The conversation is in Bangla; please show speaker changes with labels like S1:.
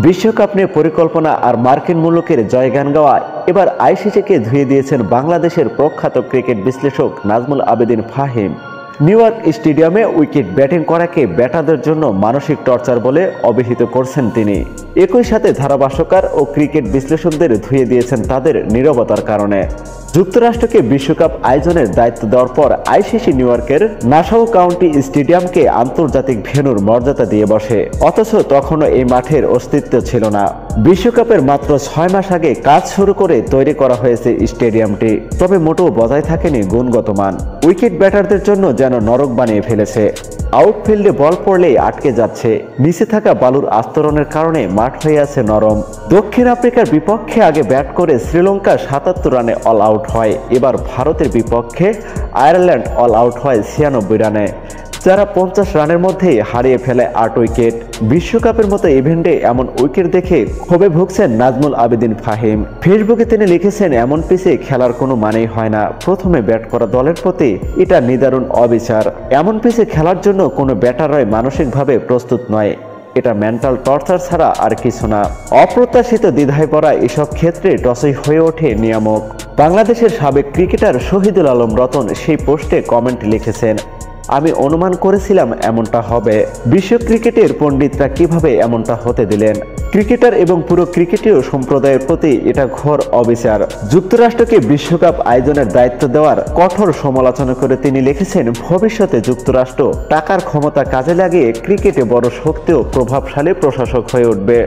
S1: বিশ্বকাপ নিয়ে পরিকল্পনা আর মার্কিন মুলুকের জয়গান গাওয়া এবার আইসিসিকে ধুয়ে দিয়েছেন বাংলাদেশের প্রখ্যাত ক্রিকেট বিশ্লেষক নাজমুল আবেদীন ফাহিম। নিউ ইয়র্ক স্টেডিয়ামে উইকেট ব্যাটিং করাকে ব্যাটারদের জন্য মানসিক টর্চার বলে অভিহিত করছেন তিনি। একই সাথে ধারাভাষ্যকার ও ক্রিকেট বিশ্লেষকদের ধুয়ে দিয়েছেন তাদের নীরবতার কারণে। যুক্তরাষ্ট্রকে বিশ্বকাপ আয়োজনের দায়িত্ব দেওয়ার পর আইসিসি নিউ ইয়র্কের নাসাউ কাউন্টি স্টেডিয়ামকে আন্তর্জাতিক ভেন্যুর মর্যাদা দিয়ে বসে, অথচ তখনও এই মাঠের অস্তিত্ব ছিল না। বিশ্বকাপের মাত্র 6 মাস আগে কাজ শুরু করে তৈরি করা হয়েছে স্টেডিয়ামটি, তবে মোটেও বজায় থাকেনি গুণগত মান। উইকেট ব্যাটারদের জন্য যেন নরক বানিয়ে ফেলেছে। আউটফিল্ডে বল পড়লেই আটকে যাচ্ছে, নিচে থাকা বালুর আস্তরণের কারণে মাঠ হয়ে আছে নরম। দক্ষিণ আফ্রিকার বিপক্ষে আগে ব্যাট করে শ্রীলঙ্কা 77 রানে অল আউট হয়, এবার ভারতের বিপক্ষে আয়ারল্যান্ড অল আউট হয় 96 রানে, যারা 50 রানের মধ্যেই হারিয়ে ফেলে 8 উইকেট। বিশ্বকাপের মতো ইভেন্টে এমন উইকেট দেখে ক্ষোভে ভুগছেন নাজমুল আবেদীন ফাহিম। ফেসবুকে তিনি লিখেছেন, এমন পিচে খেলার কোনো মানেই হয় না। প্রথমে ব্যাট করা দলের প্রতি এটা নিদারুণ অবিচার। এমন পিচে খেলার জন্য কোনো ব্যাটারই মানসিকভাবে প্রস্তুত নয়। এটা মেন্টাল টর্চার ছাড়া আর কিছু না। অপ্রত্যাশিত দ্বিধায় পড়া এসব ক্ষেত্রে টসই হয়ে ওঠে নিয়ামক। বাংলাদেশের সাবেক ক্রিকেটার শহীদুল আলম রতন সেই পোস্টে কমেন্ট লিখেছেন, আমি অনুমান করেছিলাম এমনটা হবে। বিশ্ব ক্রিকেটের পণ্ডিতরা কিভাবে এমনটা হতে দিলেন? ক্রিকেটার এবং পুরো ক্রিকেটীয় সম্প্রদায়ের প্রতি এটা ঘোর অবিচার। যুক্তরাষ্ট্রকে বিশ্বকাপ আয়োজনের দায়িত্ব দেওয়ার কঠোর সমালোচনা করে তিনি লিখেছেন, ভবিষ্যতে যুক্তরাষ্ট্র টাকার ক্ষমতা কাজে লাগিয়ে ক্রিকেটে বড় শক্তি ও প্রভাবশালী প্রশাসক হয়ে উঠবে।